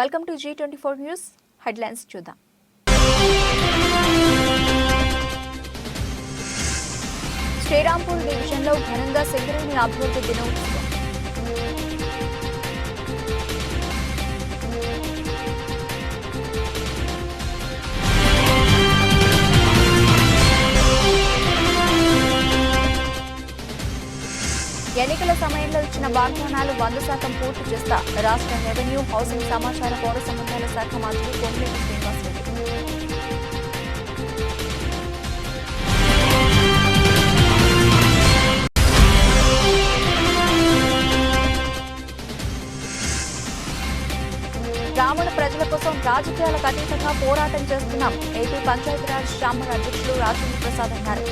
Welcome to G24 news headlines చూద్దాం. శ్రీరాంపూర్ డివిజన్లో ఘనంగా సింగరేణి అభివృద్ధి దినోత్సవం. ఎన్నికల సమయంలో ఇచ్చిన వాగ్దానాలు 100% పూర్తి చేస్తా రాష్ట్ర రెవెన్యూ, హౌసింగ్, సమాచార, పౌర సంబంధాల శాఖ మంత్రి కోమటిరెడ్డి శ్రీనివాసరెడ్డి. గ్రామీణ ప్రజల కోసం రాజకీయాలకు అతీతంగా పోరాటం చేస్తున్నాం. ఏపీ పంచాయతీరాజ్ ఛాంబర్ అధ్యక్షులు రాజేంద్ర ప్రసాద్ అన్నారు.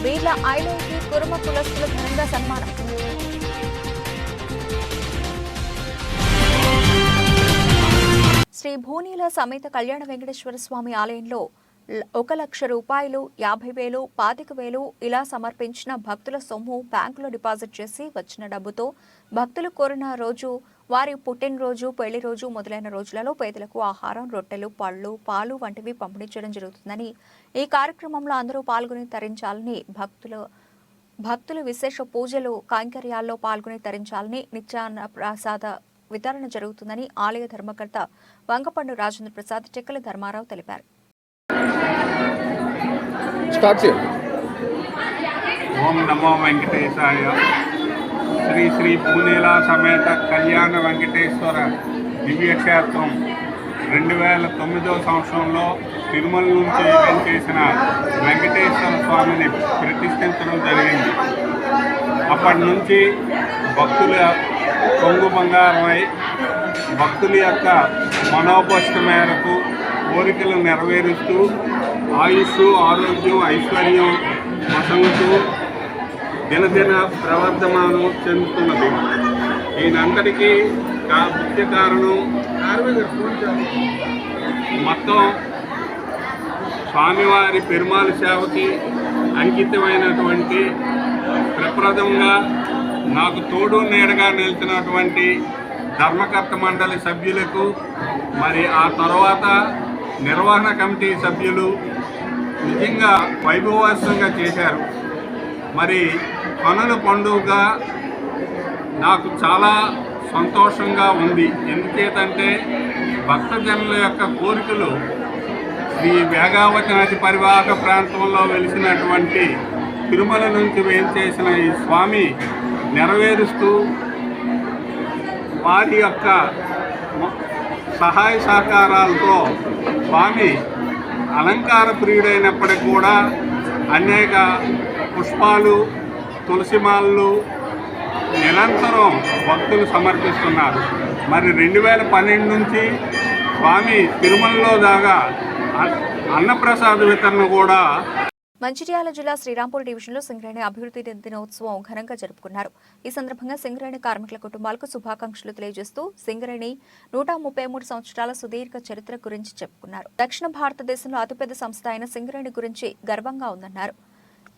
వీర్ల ఐలైకి కురుమ కులస్తులు ఘనంగా సన్మానం. శ్రీ భూనీల సమేత కళ్యాణ వెంకటేశ్వర స్వామి ఆలయంలో 1,00,000 రూపాయలు, 50,000, 25,000 ఇలా సమర్పించిన భక్తుల సొమ్ము బ్యాంకులో డిపాజిట్ చేసి వచ్చిన డబ్బుతో భక్తులు కోరిన రోజు, వారి పుట్టినరోజు, పెళ్లి రోజు మొదలైన రోజులలో పేదలకు ఆహారం, రొట్టెలు, పళ్ళు, పాలు వంటివి పంపిణీ చేయడం జరుగుతుందని, ఈ కార్యక్రమంలో అందరూ పాల్గొని తరించాలని, భక్తులు విశేష పూజలు, కైంకర్యాల్లో పాల్గొని తరించాలని, నిత్యాన్న ప్రసాద వితరణ జరుగుతుందని ఆలయ ధర్మకర్త వంగపండు రాజేంద్ర ప్రసాద్, చెక్కల ధర్మారావు తెలిపారు. ఓం నమో వెంకటేశాయ. శ్రీ శ్రీ భూనీల సమేత కళ్యాణ వెంకటేశ్వర దివ్యక్షేత్రం 2009వ సంవత్సరంలో తిరుమల నుంచి చేసిన వెంకటేశ్వర స్వామిని ప్రతిష్ఠించడం జరిగింది. అప్పటి నుంచి భక్తుల కొంగు బంగారమై భక్తుల యొక్క మనోభష్ట మేరకు కోరికలు నెరవేరుస్తూ ఆయుష్, ఆరోగ్యం, ఐశ్వర్యం వసంతూ దినదిన ప్రవర్ధమానం చెందుతున్నది. దీనంతటికీ ముఖ్య కారణం మొత్తం స్వామివారి పెరుమాళ సేవకి అంకితమైనటువంటి ప్రప్రదంగా నాకు తోడు నీడగా నిలిచినటువంటి ధర్మకర్త మండలి సభ్యులకు, మరి ఆ తర్వాత నిర్వహణ కమిటీ సభ్యులు నిజంగా వైభవోత్సవంగా చేశారు. మరి కనుల పండుగ నాకు చాలా సంతోషంగా ఉంది. ఎందుచేతంటే భక్తజనుల యొక్క కోరికలు శ్రీ వేగావతి నది పరివాహక ప్రాంతంలో వెలిసినటువంటి తిరుమల నుంచి వేయించేసిన ఈ స్వామి నెరవేరుస్తూ వారి యొక్క సహాయ సహకారాలతో స్వామి అలంకార ప్రియుడైనప్పటికీ కూడా అనేక పుష్పాలు, తులసిమాలలు నిరంతరం భక్తులు సమర్పిస్తున్నారు. మరి 2012 నుంచి స్వామి తిరుమలలో దాకా అన్నప్రసాద వితరణ కూడా. మంచిర్యాల జిల్లా శ్రీరాంపూర్ డివిజన్లో సింగరేణి అభివృద్ధి దినోత్సవం ఘనంగా జరుపుకున్నారు. ఈ సందర్భంగా సింగరేణి కార్మికుల కుటుంబాలకు శుభాకాంక్షలు తెలియజేస్తూ సింగరేణి 133 సంవత్సరాల సుదీర్ఘ చరిత్ర గురించి చెప్పుకున్నారు. దక్షిణ భారతదేశంలో అతిపెద్ద సంస్థ అయిన సింగరేణి గురించి గర్వంగా ఉందన్నారు.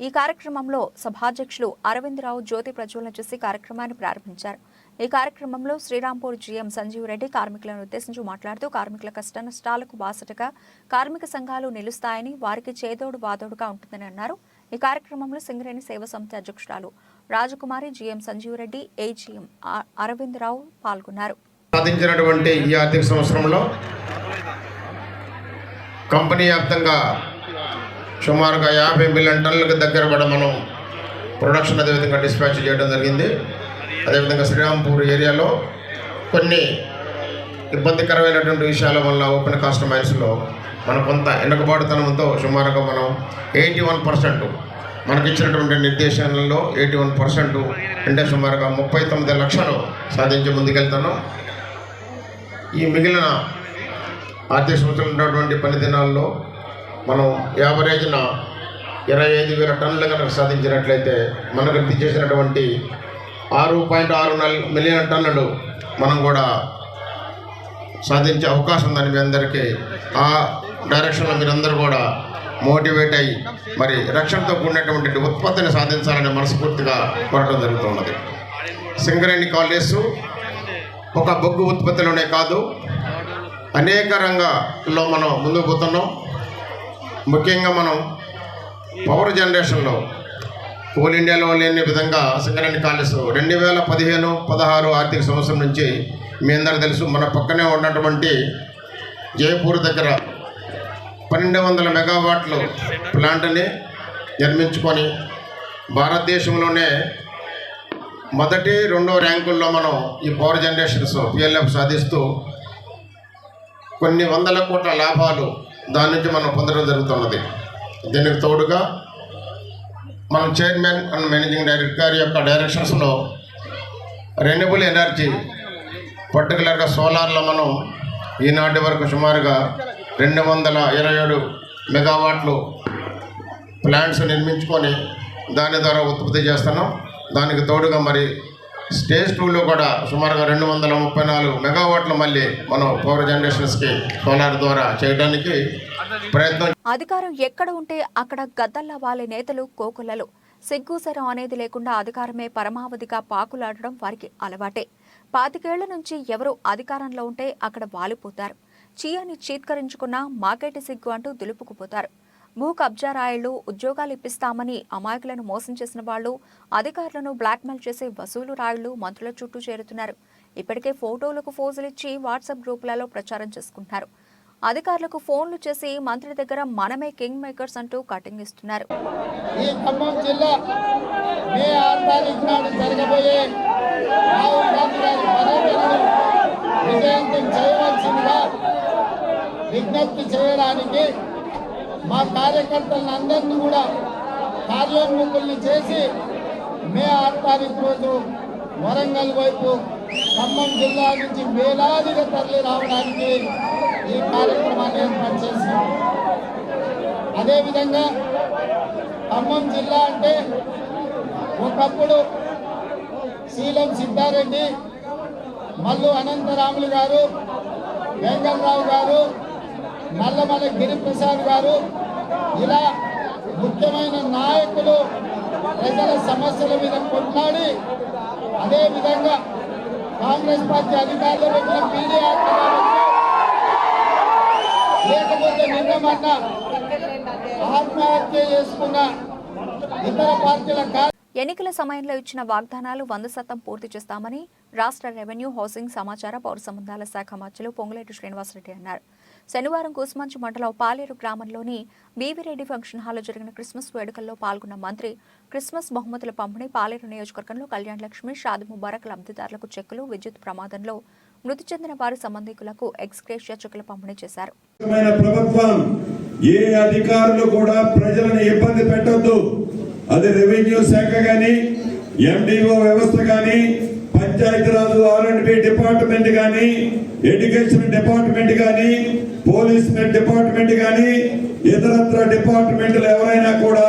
ఈ కార్యక్రమంలో సభాధ్యక్షులు అరవిందరావు జ్యోతి ప్రజ్వలన చేసి కార్యక్రమాన్ని ప్రారంభించారు. ఈ కార్యక్రమంలో శ్రీరాంపూర్ జీఎం సంజీవ్ రెడ్డి కార్మికులను ఉద్దేశించి మాట్లాడుతూ కార్మికుల కష్ట నష్టాలకు బాసటగా కార్మిక సంఘాలు నిలుస్తాయని, వారికి చేదోడు వాదోడుగా ఉంటుందని అన్నారు. ఈ కార్యక్రమంలో సింగరేణి సేవా సమితి అధ్యక్షురాలు రాజకుమారి, జీఎం సంజీవ్ రెడ్డి, ఏజీఎం అరవిందరావు పాల్గొన్నారు. సాధించినటువంటి ఈ ఆర్థిక సంవత్సరంలో కంపెనీ వ్యాప్తంగా సుమారుగా 50 మిలియన్ టన్నులకు దగ్గర కూడా మనం ప్రొడక్షన్ అదేవిధంగా డిస్పాచ్ చేయడం జరిగింది. అదేవిధంగా శ్రీరాంపూర్ ఏరియాలో కొన్ని ఇబ్బందికరమైనటువంటి విషయాల వల్ల ఓపెన్ కాస్ట్ మైన్స్లో మనం కొంత వెనుకబాటుతనంతో సుమారుగా మనం 81% మనకిచ్చినటువంటి నిర్దేశాలలో 81% అంటే సుమారుగా 39 లక్షలు సాధించి ముందుకెళ్తున్నాం. ఈ మిగిలిన ఆర్థిక సంవత్సరం ఉన్నటువంటి పని దినాల్లో మనం యావరేజ్న 25,000 టన్నులు కనుక సాధించినట్లయితే మనకు చేసినటువంటి 6.64 మిలియన్ టన్నులు మనం కూడా సాధించే అవకాశం ఉందని మీ అందరికీ ఆ డైరెక్షన్లో మీరందరూ కూడా మోటివేట్ అయ్యి మరి రక్షణతో కూడినటువంటి ఉత్పత్తిని సాధించాలని మనస్ఫూర్తిగా కోరడం జరుగుతున్నది. సింగరేణి కాలేజ్ ఒక బొగ్గు ఉత్పత్తిలోనే కాదు, అనేక రంగాల్లో మనం ముందుకు పోతున్నాం. ముఖ్యంగా మనం పవర్ జనరేషన్లో కోల్ ఇండియాలో లేని విధంగా సింగరేణి కాలేజ్ 2015-16 ఆర్థిక సంవత్సరం నుంచి మీ అందరికీ తెలుసు, మన పక్కనే ఉన్నటువంటి జైపూర్ దగ్గర 1200 మెగావాట్ల ప్లాంట్ని నిర్మించుకొని భారతదేశంలోనే మొదటి 2వ ర్యాంకుల్లో మనం ఈ పవర్ జనరేషన్స్ పిఎల్ఎఫ్ సాధిస్తూ కొన్ని వందల కోట్ల లాభాలు దాని నుంచి మనం పొందడం జరుగుతున్నది. దీనికి తోడుగా మనం చైర్మన్ అండ్ మేనేజింగ్ డైరెక్టర్ గారి యొక్క డైరెక్షన్స్లో రెన్యూబుల్ ఎనర్జీ పర్టికులర్గా సోలార్లో మనం ఈనాటి వరకు సుమారుగా 227 మెగావాట్లు ప్లాంట్స్ నిర్మించుకొని దాని ద్వారా ఉత్పత్తి చేస్తున్నాం. దానికి తోడుగా మరి స్టేజ్ 2లో కూడా సుమారుగా 234 మెగావాట్లు మళ్ళీ మనం పవర్ జనరేషన్స్కి సోలార్ ద్వారా చేయడానికి ప్రయత్నం. అధికారం ఎక్కడ ఉంటే అక్కడ గద్దల్లా వాలే నేతలు కోకొల్లలు. సిగ్గుసరం అనేది లేకుండా అధికారమే పరమావధిగా పాకులాడడం వారికి అలవాటే. 25 ఏళ్ల నుంచి ఎవరు అధికారంలో ఉంటే అక్కడ వాలిపోతారు. చీయని చీత్కరించుకున్నా మాకేటి సిగ్గు అంటూ దులుపుకుపోతారు. భూ కబ్జా రాయిళ్లు, ఉద్యోగాలు ఇప్పిస్తామని అమాయకులను మోసం చేసిన వాళ్లు, అధికారులను బ్లాక్మెయిల్ చేసే వసూలు రాయిళ్లు మంత్రుల చుట్టూ చేరుతున్నారు. ఇప్పటికే ఫోటోలకు ఫోజులిచ్చి వాట్సాప్ గ్రూపులలో ప్రచారం చేసుకుంటున్నారు. అధికారులకు ఫోన్లు చేసి మంత్రి దగ్గర మనమే కింగ్ మేకర్స్ అంటూ కటింగ్ ఇస్తున్నారు. ఈ ఖమ్మం జిల్లా మే 6 తారీఖు నాడు జరగబోయే రాహుల్ గాంధీ గారి పర్యటనను విజయవంతం చేయవలసిందిగా విజ్ఞప్తి చేయడానికి మా కార్యకర్తలందరినీ కూడా కార్యోన్ముఖుల్ని చేసి మే 6 తారీఖు రోజు వరంగల్ వైపు ఖమ్మం జిల్లా నుంచి వేలాదిగా తరలి రావడానికి ఈ కార్యక్రమాన్ని ఏర్పాటు చేశాం. అదేవిధంగా ఖమ్మం జిల్లా అంటే ఒకప్పుడు శీలం సిద్ధారెడ్డి, మల్లు అనంతరాములు గారు, వెంకటరావు గారు, నల్లమల గిరిప్రసాద్ గారు, ఇలా ముఖ్యమైన నాయకులు ప్రజల సమస్యల మీద కొట్లాడి, అదేవిధంగా కాంగ్రెస్ పార్టీ అధికారులు పెట్టిన పీడీ యాక్ట్ లేకపోతే నిన్నమన్న ఆత్మహత్య చేసుకున్న ఇతర పార్టీల ఎన్నికల సమయంలో ఇచ్చిన వాగ్దానాలు 100% పూర్తి చేస్తామని రాష్ట్ర రెవెన్యూ, హౌసింగ్, సమాచార, పౌర సంబంధాల శాఖ మంత్రులు పొంగులేటి శ్రీనివాసరెడ్డి అన్నారు. శనివారం కూసుమంచి మండలం పాలేరు గ్రామంలోని బీవీరెడ్డి ఫంక్షన్ హాల్లో జరిగిన క్రిస్మస్ వేడుకల్లో పాల్గొన్న మంత్రి క్రిస్మస్ బహుమతుల పంపిణీ, పాలేరు నియోజకవర్గంలో కళ్యాణ్ లక్ష్మి, షాద్ ముబారక్ లబ్ధిదారులకు చెక్కులు, విద్యుత్ ప్రమాదంలో మృతి చెందిన వారి సంబంధికులకు ఎక్స్గ్రేషియా చెక్కుల పంపిణీ చేశారు. ప్రభుత్వం ఏ అధికారులు కూడా ప్రజలను ఇబ్బంది పెట్టొద్దు. అది రెవెన్యూ శాఖ గాని, ఎండిఓ వ్యవస్థ గాని, పంచాయతీరాజ్ R&B డిపార్ట్మెంట్ గాని, ఎడ్యుకేషన్ డిపార్ట్మెంట్ గాని, పోలీస్ డిపార్ట్మెంట్ గాని, ఇతరత్ర డిపార్ట్మెంట్లు ఎవరైనా కూడా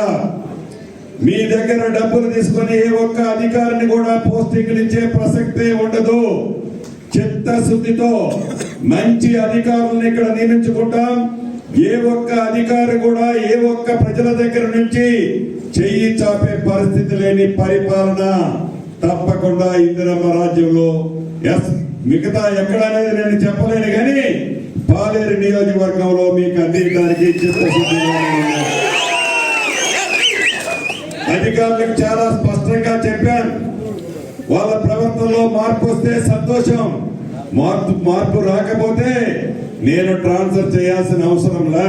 మీ దగ్గర డబ్బులు తీసుకొని ఏ ఒక్క అధికారిని కూడా పోస్టింగ్లు ఇచ్చే ప్రసక్తే ఉండదు. చిత్తశుద్ధితో మంచి అధికారులను ఇక్కడ నియమించుకుంటాం. ఏ ఒక్క అధికారి కూడా ఏ ఒక్క ప్రజల దగ్గర నుంచి చెయ్యి చాపే పరిస్థితి లేని పరిపాలన తప్పకుండా ఇందిరమ్మ రాజ్యంలో మిగతా ఎక్కడనేది నేను చెప్పలేను, కానీ పాలేరు నియోజకవర్గంలో మీకు అందించడానికి చిత్తశుద్ధిగా అధికారులకు చాలా స్పష్టంగా చెప్పాను. వాళ్ళ ప్రవర్తనలో మార్పు వస్తే సంతోషం, మార్పు రాకపోతే నేను ట్రాన్స్ఫర్ చేయాల్సిన అవసరంలా.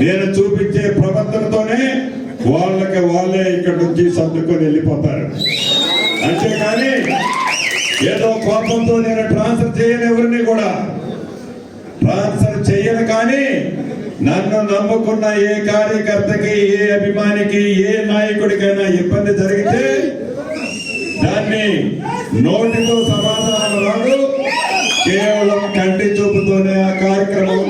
నేను చూపించే ప్రవర్తనతోనే వాళ్ళే ఇక్కడ నుంచి సర్దుకొని వెళ్ళిపోతారు. అంతేకాని ఏదో కోపంతో నేను ట్రాన్స్ఫర్ చేయను, ఎవరిని కూడా ట్రాన్స్ఫర్ చేయను. కానీ నన్ను నమ్ముకున్న ఏ కార్యకర్తకి, ఏ అభిమానికి, ఏ నాయకుడికైనా ఇబ్బంది జరిగితే దాన్ని నోటితో సమాధానం రాదు, కేవలం కంటి చూపుతోనే ఆ కార్యక్రమం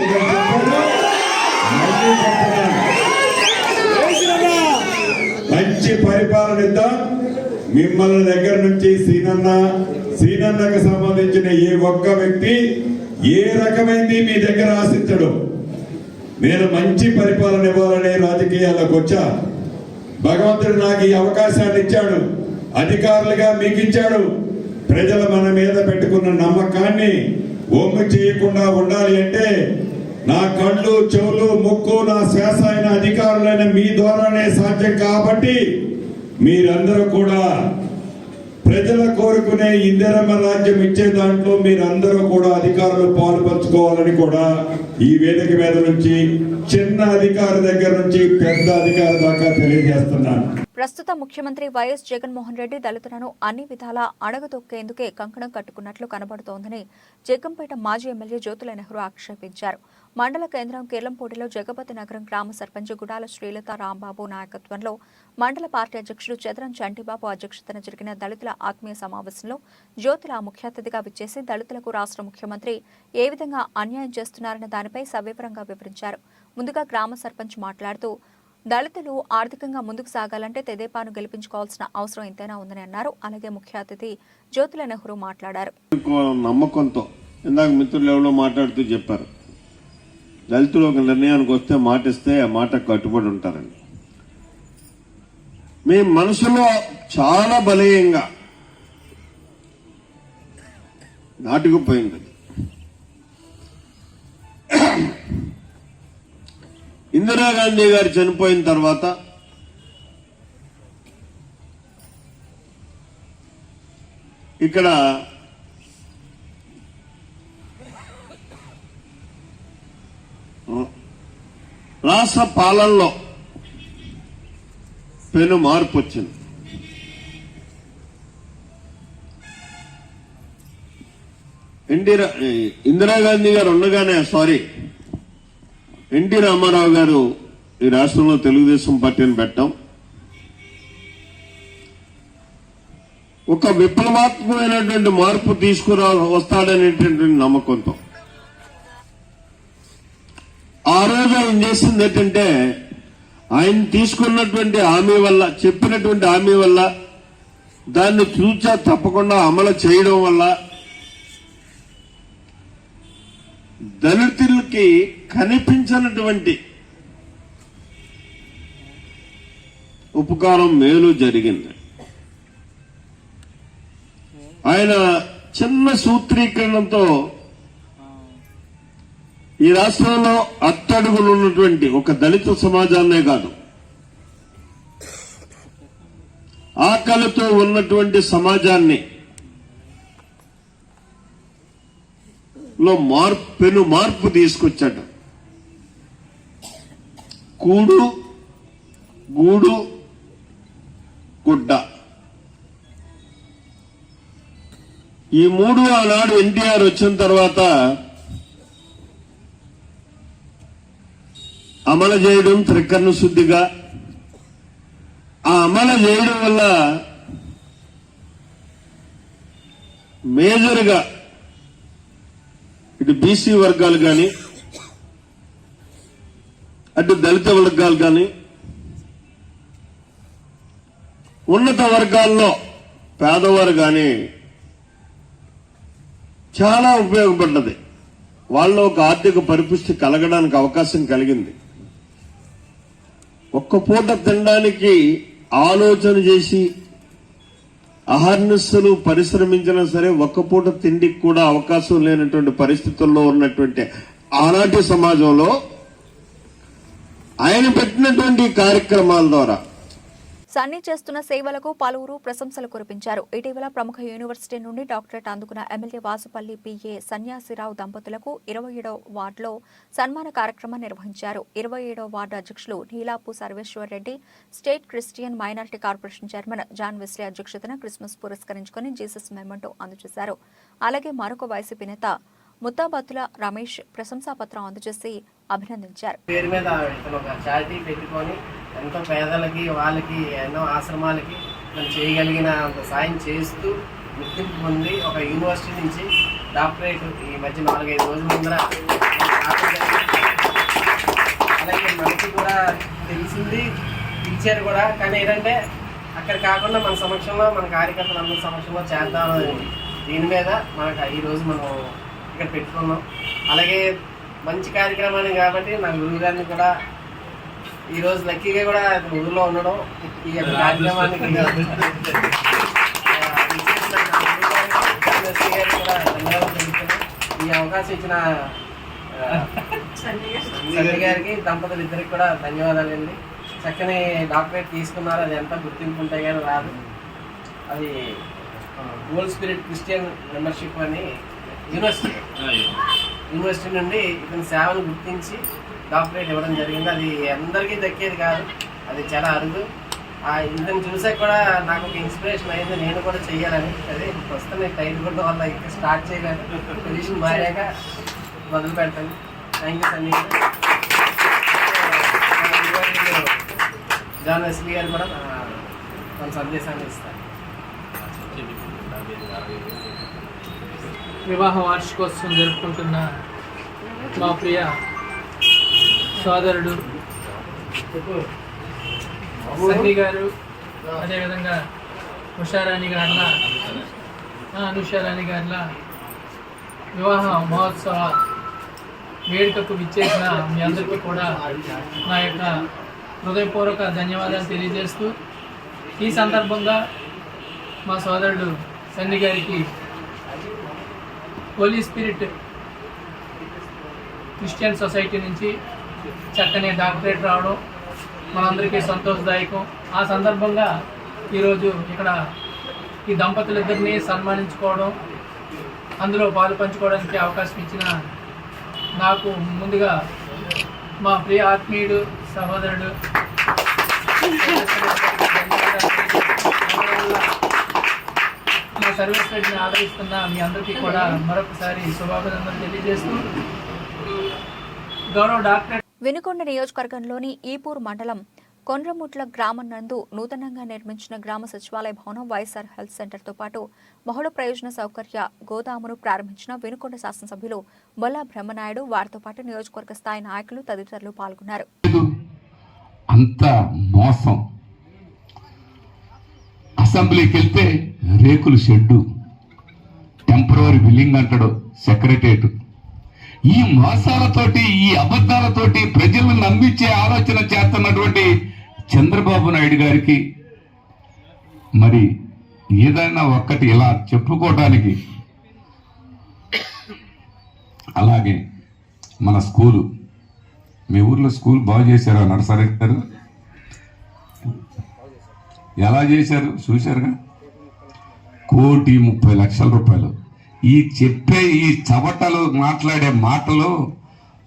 మంచి పరిపాలన ఇద్దాం. మిమ్మల్ని దగ్గర నుంచి సీనన్నకు సంబంధించిన ఏ ఒక్క వ్యక్తి ఏ రకమైంది మీ దగ్గర ఆశించడు. నేను మంచి పరిపాలన ఇవ్వాలనే రాజకీయాల్లోకి వచ్చా. భగవంతుడు నాకు ఈ అవకాశాన్ని ఇచ్చాడు, అధికారులుగా మీకు ఇచ్చాడు. ప్రజలు మన మీద పెట్టుకున్న నమ్మకాన్ని ఒమ్ము చేయకుండా ఉండాలి అంటే నా కళ్ళు, చెవులు, ముక్కు, నా శ్వాస అయిన అధికారులైన మీ ద్వారానే సాధ్యం. కాబట్టి మీరందరూ కూడా ప్రజల కోరుకునే ఇందిరమ్మ రాజ్యం ఇచ్చే దాంట్లో మీరందరూ కూడా అధికారులు పాల్పంచుకోవాలని కూడా ఈ వేదిక మీద నుంచి చిన్న అధికారి దగ్గర నుంచి పెద్ద అధికారి దాకా తెలియజేస్తున్నాను. ప్రస్తుత ముఖ్యమంత్రి వైఎస్ జగన్మోహన్ రెడ్డి దళితులను అన్ని విధాలా అడగదొక్కేందుకే కంకణం కట్టుకున్నట్లు కనబడుతోందని జగ్గంపేట మాజీ ఎమ్మెల్యే జ్యోతుల నెహ్రూ ఆక్షేపించారు. మండల కేంద్రం కిర్లంపూడిలో జగపతి నగరం గ్రామ సర్పంచ్ గుడాల శ్రీలత రాంబాబు నాయకత్వంలో మండల పార్టీ అధ్యక్షుడు చదరం చంటిబాబు అధ్యక్షతన జరిగిన దళితుల ఆత్మీయ సమావేశంలో జ్యోతుల ముఖ్య అతిథిగా విచ్చేసి దళితులకు రాష్ట్ర ముఖ్యమంత్రి ఏ విధంగా అన్యాయం చేస్తున్నారన్న దానిపై సవివరంగా వివరించారు. ముందుగా గ్రామ సర్పంచ్ మాట్లాడుతూ దళితులు ఆర్థికంగా ముందుకు సాగాలంటే తెదేపాను గెలిపించుకోవాల్సిన అవసరం ఎంతైనా ఉందని అన్నారు. అలాగే ముఖ్య అతిథి జ్యోతుల నెహ్రూ మాట్లాడారు. నమ్మకంతో ఇందాక మిత్రులు ఎవరో మాట్లాడుతూ చెప్పారు, దళితులు ఒక నిర్ణయానికి వస్తే మాట ఇస్తే ఆ మాట కట్టుబడి ఉంటారండి. మీ మనసులో చాలా బలీయంగా నాటుకుపోయింది. ఇందిరాగాంధీ గారు చనిపోయిన తర్వాత ఇక్కడ రాష్ట్ర పాలనలో పెను మార్పు వచ్చింది. ఇందిరాగాంధీ గారు ఉండగానే ఎన్టీ రామారావు గారు ఈ రాష్ట్రంలో తెలుగుదేశం పార్టీని పెట్టాం. ఒక విప్లవాత్మకమైనటువంటి మార్పు వస్తాడనేటువంటి నమ్మకంతో ఆ రోజు ఆయన చేసింది ఏంటంటే, ఆయన తీసుకున్నటువంటి హామీ వల్ల, చెప్పినటువంటి హామీ వల్ల, దాన్ని చూచా తప్పకుండా అమలు చేయడం వల్ల దళితులకి కనిపించినటువంటి ఉపకారం, మేలు జరిగింది. ఆయన చిన్న సూత్రీకరణతో ఈ రాష్ట్రంలో అట్టడుగులు ఉన్నటువంటి ఒక దళిత సమాజాన్నే కాదు, ఆకలితో ఉన్నటువంటి సమాజాన్ని లో పెను మార్పు తీసుకొచ్చాడు. కూడు, గూడు, గుడ్డ, ఈ మూడు ఆనాడు ఎన్టీఆర్ వచ్చిన తర్వాత అమలు చేయడం త్రికరణ శుద్ధిగా. ఆ అమలు చేయడం వల్ల మేజర్గా ఇటు బీసీ వర్గాలు కానీ, అటు దళిత వర్గాలు కానీ, ఉన్నత వర్గాల్లో పేదవారు కానీ చాలా ఉపయోగపడ్డది. వాళ్ళ ఒక ఆర్థిక పరిపుష్టి కలగడానికి అవకాశం కలిగింది. ఒక్క పూట తినడానికి ఆలోచన చేసి అహర్నిశలు పరిశ్రమించినా సరే ఒక్క పూట తిండికి కూడా అవకాశం లేనటువంటి పరిస్థితుల్లో ఉన్నటువంటి ఆనాటి సమాజంలో ఆయన పెట్టినటువంటి కార్యక్రమాల ద్వారా సన్నీ చేస్తున్న సేవలకు పలువురు ప్రశంసలు కురిపించారు. ఇటీవల ప్రముఖ యూనివర్సిటీ నుండి డాక్టరేట్ అందుకున్న ఎమ్మెల్యే వాసుపల్లి పిఏ సన్యాసిరావు దంపతులకు 27వ వార్డులో సన్మాన కార్యక్రమం నిర్వహించారు. 27వ వార్డు అధ్యక్షులు Neelapu Sarveshwar Reddy, state Christian minority corporation chairman John Wesley అధ్యక్షతన క్రిస్మస్ పురస్కరించుకుని జీసస్ మెమెంటో అందజేశారు. అలాగే మరొక వైసీపీ నేత ముత్తాబత్తుల రమేష్ ప్రశంసాపత్రం అందజేసి అభినందించారు. పేరు మీద ఒక చారిటీ పెట్టుకొని ఎంతో పేదలకి, వాళ్ళకి, ఎన్నో ఆశ్రమాలకి మనం చేయగలిగిన అంత సాయం చేస్తూ గుర్తింపు పొంది ఒక యూనివర్సిటీ నుంచి డాక్టరేట్ ఈ మధ్య 4-5 రోజుల ముందర. అలాగే మనకి కూడా తెలిసింది, పిలిచారు కూడా. కానీ ఏంటంటే అక్కడ కాకుండా మన సమక్షంలో, మన కార్యకర్తలందరి సమక్షంలో చేద్దామని దీని మీద మనకు ఈరోజు మనం ఇక్కడ పెట్టుకున్నాం. అలాగే మంచి కార్యక్రమాన్ని కాబట్టి నా గురువు గారిని కూడా ఈరోజు లక్కీగా కూడా ఊళ్ళో ఉండడం ఈ యొక్క కార్యక్రమానికి కూడా ధన్యవాదాలు తెలుపుతున్నాం. ఈ అవకాశం ఇచ్చిన సన్ని గారికి దంపతులు ఇద్దరికి కూడా ధన్యవాదాలు అండి. చక్కని డాక్టరేట్ తీసుకున్నారు. అది ఎంత గుర్తింపు ఉంటాయి కానీ రాదు. అది హోల్ స్పిరిట్ క్రిస్టియన్ మెంబర్షిప్ అని యూనివర్సిటీ నుండి ఇతని సేవను గుర్తించి డాక్టరేట్ ఇవ్వడం జరిగింది. అది అందరికీ దక్కేది కాదు, అది చాలా అరుదు. ఇతను చూసాక కూడా నాకు ఒక ఇన్స్పిరేషన్ అయింది, నేను కూడా చెయ్యాలని. అదే ప్రస్తుతం టైట్ కొట్ట వల్ల ఇక్కడ స్టార్ట్ చేయలేదు, పొజిషన్ మారాక మొదలు పెడతాను. Thank you Sunny. జాన్ ఎస్లీ గారు కూడా మన సందేశాన్ని ఇస్తారు. వివాహ వార్షికోత్సవం జరుపుకుంటున్న మా ప్రియ సోదరుడు సన్నీ గారు, అదేవిధంగా ఉషారాణి గారిలా అనుషారాణి గారిలా వివాహ మహోత్సవ వేడుకకు విచ్చేసిన మీ అందరికీ కూడా నా యొక్క హృదయపూర్వక ధన్యవాదాలు తెలియజేస్తూ, ఈ సందర్భంగా మా సోదరుడు సన్నీ గారికి హోలీ స్పిరిట్ క్రిస్టియన్ సొసైటీ నుంచి చక్కని డాక్టరేట్ రావడం మనందరికీ సంతోషదాయకం. ఆ సందర్భంగా ఈరోజు ఇక్కడ ఈ దంపతులిద్దరినీ సన్మానించుకోవడం, అందులో పాలు పంచుకోవడానికి అవకాశం ఇచ్చిన నాకు ముందుగా మా ప్రియ ఆత్మీయుడు సహోదరుడు మా సర్వీస్ రెడ్డిని ఆదరిస్తున్న మీ అందరికీ కూడా మరొకసారి శుభాభినందనలు తెలియజేస్తూ, గౌరవ డాక్టర్ వినుకొండ నియోజకవర్గంలోని ఈపూర్ మండలం కొండ్రముట్ల గ్రామం నందు నూతనంగా నిర్మించిన గ్రామ సచివాలయ భవనం, వైఎస్ఆర్ హెల్త్ సెంటర్తో పాటు బహుళ ప్రయోజన సౌకర్య గోదామును ప్రారంభించిన వినుకొండ శాసనసభ్యులు బొల్లా బ్రహ్మనాయుడు, వారితో పాటు నియోజకవర్గ స్థాయి నాయకులు తదితరులు పాల్గొన్నారు. అంత మోసం. అసెంబ్లీకి వెళ్తే రేకుల షెడ్డు, టెంపరరీ బిల్డింగ్ అంటాడు సెక్రటరియట్. ఈ మోసాలతోటి, ఈ అబద్ధాలతోటి ప్రజలను నమ్మించే ఆలోచన చేస్తున్నటువంటి చంద్రబాబు నాయుడు గారికి మరి ఏదైనా ఒక్కటి ఇలా చెప్పుకోవడానికి. అలాగే మన స్కూలు, మీ ఊర్లో స్కూల్ బాగు చేశారా నర్సరీ గారు? ఎలా చేశారు చూశారుగా. 1,30,00,000 రూపాయలు. ఈ చెప్పే ఈ చవటలు మాట్లాడే మాటలు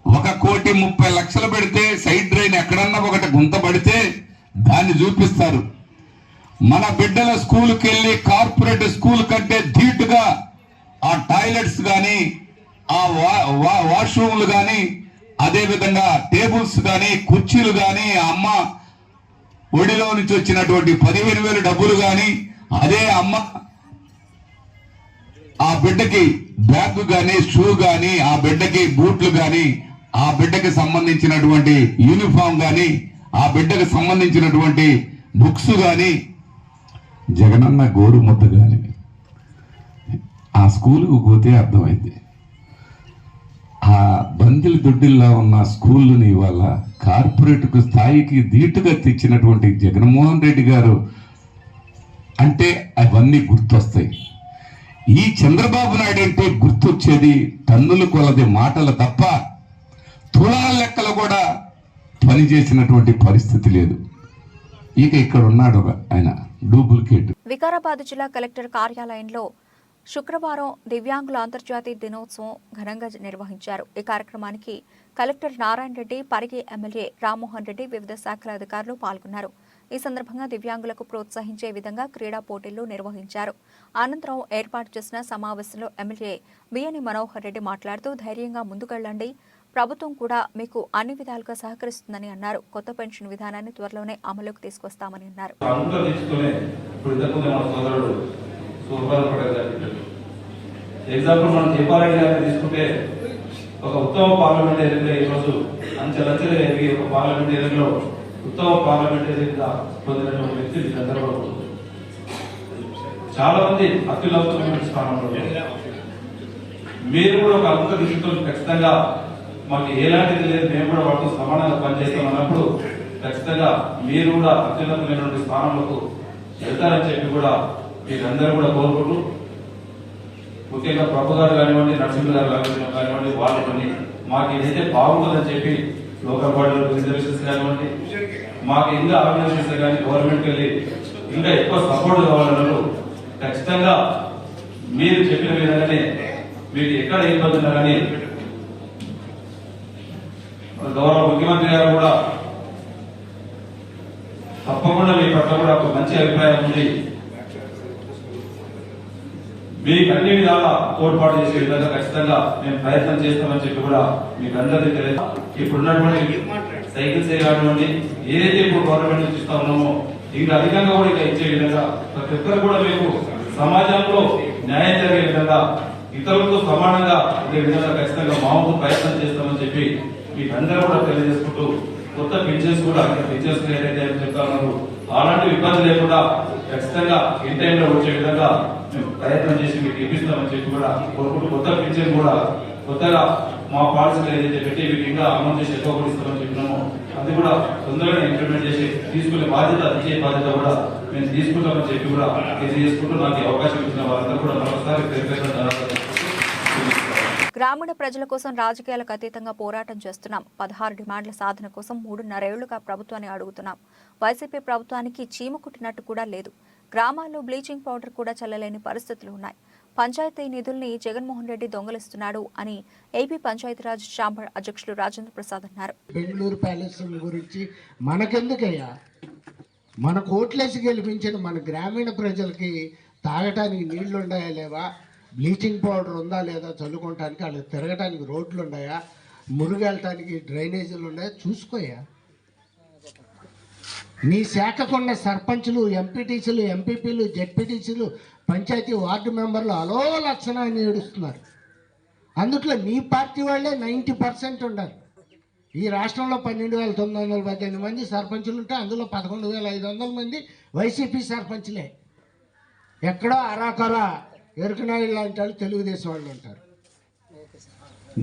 1,30,00,000 పెడితే సైడ్ డ్రైన్ ఎక్కడన్నా ఒకటి గుంత పడితే దాన్ని చూపిస్తారు. మన బిడ్డల స్కూల్కి వెళ్ళి కార్పొరేట్ స్కూల్ కంటే ధీటుగా ఆ టాయిలెట్స్ కానీ, ఆ వాష్రూమ్లు కానీ, అదేవిధంగా టేబుల్స్ కానీ, కుర్చీలు కానీ, అమ్మ ఒడిలో నుంచి వచ్చినటువంటి 15,000 డబ్బులు కానీ, అదే అమ్మ ఆ బిడ్డకి బ్యాగ్ కానీ, షూ కానీ, ఆ బిడ్డకి బూట్లు కానీ, ఆ బిడ్డకి సంబంధించినటువంటి యూనిఫామ్ కానీ, ఆ బిడ్డకి సంబంధించినటువంటి బుక్స్ కానీ, జగనన్న గోరు ముద్ద కానీ ఆ స్కూలుకు పోతే అర్థమైంది. ఆ బందిల దొడ్డిల్లో ఉన్న స్కూళ్ళని ఇవాళ కార్పొరేట్ స్థాయికి ధీటుగా తెచ్చినటువంటి జగన్మోహన్ రెడ్డి గారు అంటే అవన్నీ గుర్తొస్తాయి. ఈ చంద్రబాబు నాయుడు అంటే గుర్తొచ్చేది టన్నుల కొలది మాటలు తప్ప తులాల లెక్కలు కూడా పనిచేసినటువంటి పరిస్థితి లేదు. ఇక ఇక్కడ ఉన్నాడు ఆయన డూప్లికేట్. వికారాబాద్ జిల్లా కలెక్టర్ కార్యాలయంలో శుక్రవారం దివ్యాంగుల అంతర్జాతీయ దినోత్సవం ఘనంగా నిర్వహించారు. ఈ కార్యక్రమానికి కలెక్టర్ నారాయణ రెడ్డి, పరిగి ఎమ్మెల్యే రామ్మోహన్ రెడ్డి, వివిధ శాఖల అధికారులు పాల్గొన్నారు. ఈ సందర్భంగా దివ్యాంగులకు ప్రోత్సహించే విధంగా క్రీడా పోటీలు నిర్వహించారు. అనంతరం ఏర్పాటు చేసిన సమావేశంలో ఎమ్మెల్యే బిఎని మనోహర్ రెడ్డి మాట్లాడుతూ, ధైర్యంగా ముందుకెళ్లండి, ప్రభుత్వం కూడా మీకు అన్ని విధాలుగా సహకరిస్తుందని అన్నారు. కొత్త పెన్షన్ విధానాన్ని త్వరలోనే అమలుకు తీసుకొస్తామని అన్నారు. ఎగ్జాంపుల్ మనం దీపారెడ్డి గారిని తీసుకుంటే ఒక ఉత్తమ పార్లమెంటేరియన్గా ఈరోజు అంచెలంచెలుగా ఎదిగి ఒక పార్లమెంటేరియన్లో ఉత్తమ పార్లమెంటేరియన్గా పొందినటువంటి వ్యక్తి చంద్రబాబు. చాలా మంది అత్యున్నతమైన స్థానంలో మీరు కూడా ఒక అంత దృష్టితో ఖచ్చితంగా మాకు ఎలాంటిది లేదు, మేము కూడా వాటితో సమానంగా పనిచేస్తాం అన్నప్పుడు ఖచ్చితంగా మీరు కూడా అత్యున్నతమైనటువంటి స్థానంలోకి వెళ్తారని చెప్పి కూడా మీరందరూ కూడా కోరుకుంటూ, ముఖ్యంగా ప్రభు గారు కానివ్వండి, నరసింహ గారు కానివ్వండి, వాళ్ళు కొన్ని మాకు ఏదైతే బాగుంటుందని చెప్పి లోకల్ బాడీ రిజర్వేషన్స్ కానివ్వండి, మాకు ఇంకా ఆర్గనైజేషన్స్ కానీ గవర్నమెంట్కి వెళ్ళి ఇంకా ఎక్కువ సపోర్ట్ కావాలన్నారు. ఖచ్చితంగా మీరు చెప్పిన విధంగానే మీకు ఎక్కడ ఇబ్బంది ఉన్నా కానీ గౌరవ ముఖ్యమంత్రి గారు కూడా తప్పకుండా మీ పట్ల కూడా ఒక మంచి అభిప్రాయం ఉంది, మీకు అన్ని విధాలా తోడ్పాటు చేసే విధంగా ఖచ్చితంగా మేము ప్రయత్నం చేస్తామని చెప్పి కూడా మీకు అందరికీ తెలియదు. ఇప్పుడున్నటువంటి సైకిల్స్ కానివ్వండి, ఏదైతే ఇప్పుడు గవర్నమెంట్ నుంచి ఇస్తా ఉన్నామో ఇంకా అధికంగా కూడా ఇంకా ఇచ్చే విధంగా ప్రతి ఒక్కరు కూడా మేము సమాజంలో న్యాయం జరిగే విధంగా ఇతరులతో సమానంగా ఉండే విధంగా ఖచ్చితంగా మా వంతు ప్రయత్నం చేస్తామని చెప్పి మీకు అందరూ కూడా తెలియజేసుకుంటూ, కొత్త పింఛన్స్ కూడా పింఛన్స్ ఏదైతే చెప్తా ఉన్నారు అలాంటి ఇబ్బంది లేకుండా ఖచ్చితంగా ఇన్ టైంలో వచ్చే విధంగా మేము ప్రయత్నం చేసి మీకు ఇప్పిస్తామని చెప్పి కూడా కోరుకుంటూ, కొత్త పింఛన్ కూడా కొత్తగా మా పాలసీలు ఏదైతే పెట్టి మీకు ఇంకా అమలు చేసి ఎక్కువ కూడా ఇస్తామని చెప్పినామో అది కూడా తొందరగా ఇంప్లిమెంట్ చేసి తీసుకునే బాధ్యత, ఇచ్చే బాధ్యత కూడా మేము తీసుకుంటామని చెప్పి కూడా తెలియజేసుకుంటూ నాకు అవకాశం ఇచ్చిన వారందరూ కూడా మరొకసారి ధన్యవాదాలు. గ్రామీణ ప్రజల కోసం రాజకీయాలకు అతీతంగా పోరాటం చేస్తున్నాం. 16 డిమాండ్ల సాధన కోసం 3.5 ఏళ్లుగా ప్రభుత్వాన్ని అడుగుతున్నాం. వైసీపీ ప్రభుత్వానికి చీమ కుట్టినట్టు కూడా లేదు. గ్రామాల్లో బ్లీచింగ్ పౌడర్ కూడా చల్లలేని పరిస్థితులు ఉన్నాయి. పంచాయతీ నిధుల్ని జగన్మోహన్ రెడ్డి దొంగలిస్తున్నాడు అని ఏపీ పంచాయతీరాజ్ ఛాంబర్ అధ్యక్షులు రాజేంద్ర ప్రసాద్ అన్నారు. బెంగళూరు ప్యాలెస్ గురించి మనకెందుకయ్యా? మన కోట్లేసి గెలిపించిన మన గ్రామీణ ప్రజలకి తాగటానికి నీళ్లు ఉన్నాయా లేవా, బ్లీచింగ్ పౌడర్ ఉందా లేదా, చల్లుకోవటానికి వాళ్ళకి తిరగటానికి రోడ్లు ఉన్నాయా, మురుగెళ్ళటానికి డ్రైనేజీలు ఉన్నాయా చూసుకోయా. నీ శాఖకున్న సర్పంచులు, ఎంపీటీసీలు, ఎంపీపీలు, జెడ్పీటీసీలు, పంచాయతీ వార్డు మెంబర్లు అలో లక్షణాన్ని ఏడుస్తున్నారు. అందుట్లో నీ పార్టీ వాళ్ళే 90% ఉండాలి. ఈ రాష్ట్రంలో 12,918 మంది సర్పంచులు ఉంటే అందులో 11,500 మంది వైసీపీ సర్పంచులే. ఎక్కడో అరాకొరా ఎరుకనాయుడు లాంటి వాళ్ళు తెలుగుదేశం వాళ్ళు ఉంటారు.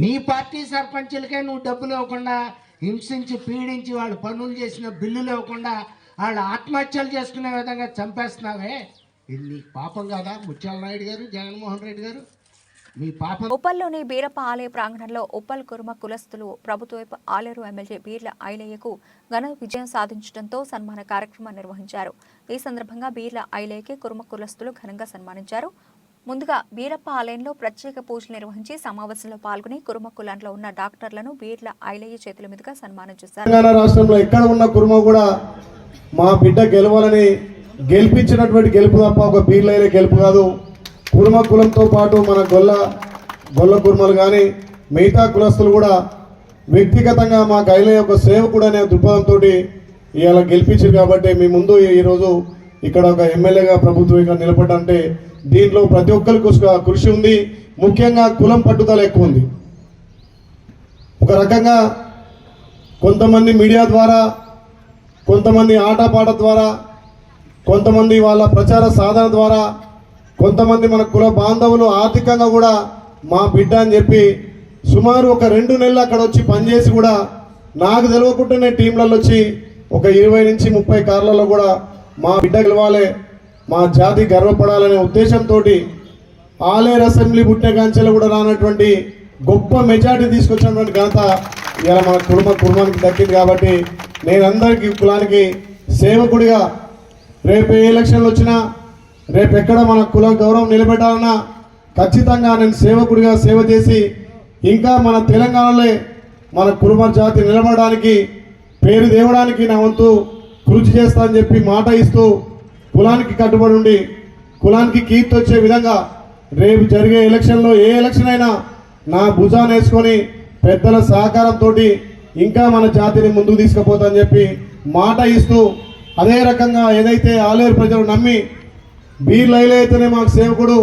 నీ పార్టీ సర్పంచులకే నువ్వు డబ్బులు ఇవ్వకుండా, హింసించి పీడించి వాళ్ళు పనులు చేసిన బిల్లులు ఇవ్వకుండా వాళ్ళు ఆత్మహత్యలు చేసుకునే విధంగా చంపేస్తున్నావే, ఇది నీ పాపం కాదా? ముత్యాల నాయుడు గారు, జగన్మోహన్ రెడ్డి గారు, మీ పాపం. ఉప్పల్లోని బీరప్ప ఆలయ ప్రాంగణంలో ఉప్పల్ కురుమ కులస్తులు ప్రభుత్వ ఆలేరు ఎమ్మెల్యే బీర్ల ఐలయ్యకు ఘన విజయం సాధించడంతో సన్మాన కార్యక్రమం నిర్వహించారు. ఈ సందర్భంగా బీర్ల ఐలయ్యకి కురుమ కులస్తులు ఘనంగా సన్మానించారు. ముందుగా బీరప్ప ఆలయంలో ప్రత్యేక పూజలు నిర్వహించి సమావేశంలో పాల్గొని కురుమ కులంలో ఉన్న డాక్టర్లను బీర్ల ఐలయ్య చేతుల మీదుగా సన్మానం చేశారు. తెలంగాణ రాష్ట్రంలో ఎక్కడ ఉన్న కురుమ కూడా మా బిడ్డ గెలవాలని గెలిపించినటువంటి గెలుపు తప్ప ఒక బీర్లైన గెలుపు కాదు. కురుమ కులంతో పాటు మన గొల్ల కురుమలు కానీ మిగతా కులస్తులు కూడా వ్యక్తిగతంగా మా ఐలయ్య ఒక సేవకుడు అనే దృక్పథంతో ఇవాళ గెలిపించారు. కాబట్టి మీ ముందు ఈరోజు ఇక్కడ ఒక ఎమ్మెల్యేగా ప్రభుత్వం ఇక్కడ నిలబడ్డంటే దీంట్లో ప్రతి ఒక్కరికి కృషి ఉంది. ముఖ్యంగా కులం పట్టుదల ఎక్కువ ఉంది. ఒక రకంగా కొంతమంది మీడియా ద్వారా, కొంతమంది ఆటపాట ద్వారా, కొంతమంది వాళ్ళ ప్రచార సాధన ద్వారా, కొంతమంది మన కుల బాంధవులు ఆర్థికంగా కూడా మా బిడ్డ అని చెప్పి సుమారు ఒక 2 నెలలు అక్కడ వచ్చి పనిచేసి కూడా నాకు తెలియకుండానే టీంలలో వచ్చి ఒక 20 నుంచి 30 కార్లలో కూడా మా బిడ్డ గెలవాలి, మా జాతి గర్వపడాలనే ఉద్దేశంతో ఆలేరు అసెంబ్లీ పుట్టినకాంచెలు కూడా రానటువంటి గొప్ప మెజార్టీ తీసుకొచ్చినటువంటి ఘనత ఇలా మన కుటుంబానికి దక్కింది. కాబట్టి నేను అందరికీ కులానికి సేవకుడిగా రేపు ఏ ఎలక్షన్లు వచ్చినా, రేపు ఎక్కడ మన కుల గౌరవం నిలబెట్టాలన్నా ఖచ్చితంగా నేను సేవకుడిగా సేవ చేసి ఇంకా మన తెలంగాణలో మన కుటుంబ జాతి నిలబడడానికి, పేరు తేవడానికి నా వంతు కృషి చేస్తా అని చెప్పి మాట ఇస్తూ కులానికి కట్టుబడి ఉండి కులానికి కీర్తి వచ్చే విధంగా రేపు జరిగే ఎలక్షన్లో ఏ ఎలక్షన్ అయినా నా భుజాన్ని వేసుకొని పెద్దల సహకారంతో ఇంకా మన జాతిని ముందుకు తీసుకుపోతానని చెప్పి మాట ఇస్తూ, అదే రకంగా ఏదైతే ఆలేరు ప్రజలు నమ్మి బీర్ల ఐలయ్యతోనే మాకు సేవకుడు,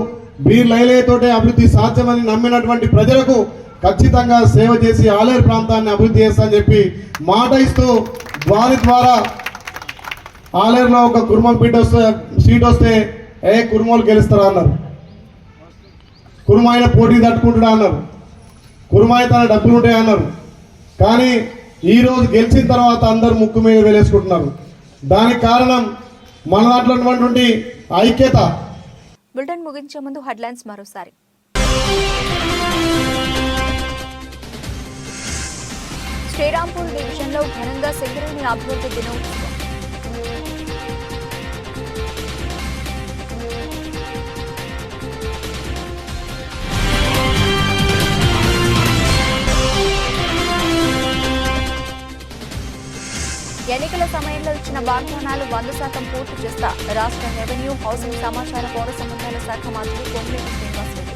బీర్ల ఐలయ్యతోటే అభివృద్ధి సాధ్యమని నమ్మినటువంటి ప్రజలకు ఖచ్చితంగా సేవ చేసి ఆలేరు ప్రాంతాన్ని అభివృద్ధి చేస్తానని చెప్పి మాట ఇస్తూ వారి ద్వారా ఆలేరులో ఒక కుర్మ సీట్ వస్తే కుర్మోలు గెలుస్తారా అన్నారు. కురుమాయిన పోటీ తట్టుకుంటున్నా అన్నారు, కురుమాయి తన డబ్బులు ఉంటాయి అన్నారు. కానీ ఈరోజు గెలిచిన తర్వాత అందరు ముక్కు మీద వేలేసుకుంటున్నారు. దానికి కారణం మన దాంట్లో ఉన్నటువంటి ఐక్యత. బులెటిన్ ముగించే ముందు హెడ్లైన్స్ మరోసారి. శ్రీరాంపూర్ డివిజన్లో ఘనంగా సింగరేణి అభివృద్ధి దినోత్సవం. ఎన్నికల సమయంలో ఇచ్చిన వాగ్దానాలు 100% పూర్తి చేస్తా రాష్ట్ర రెవెన్యూ, హౌసింగ్, సమాచార, పౌర సంబంధాల శాఖ మంత్రి కోమటిరెడ్డి శ్రీనివాసరెడ్డి.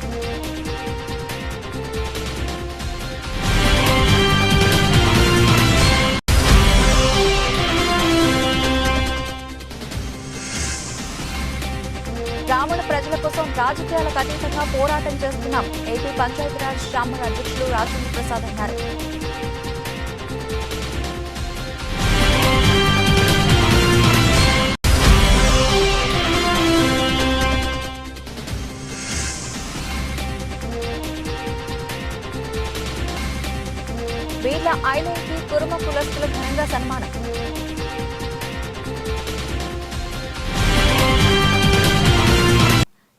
గ్రామీణ ప్రజల కోసం రాజకీయాలకు అతీతంగా పోరాటం చేస్తున్నాం. ఏపీ పంచాయతీరాజ్ శాఖ అధ్యక్షులు రాజేంద్ర ప్రసాద్ అన్నారు. వీళ్ళ ఐలైకి కురుమ కులస్తుల ఘనంగా సన్మానం.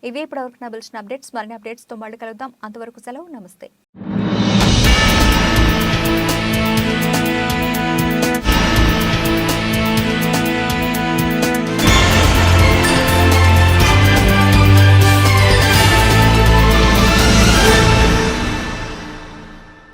ఇవే ఇప్పటివరకు నా అప్డేట్స్. మరిన్ని అప్డేట్స్తో మళ్ళీ కలుద్దాం. అంతవరకు సెలవు. నమస్తే.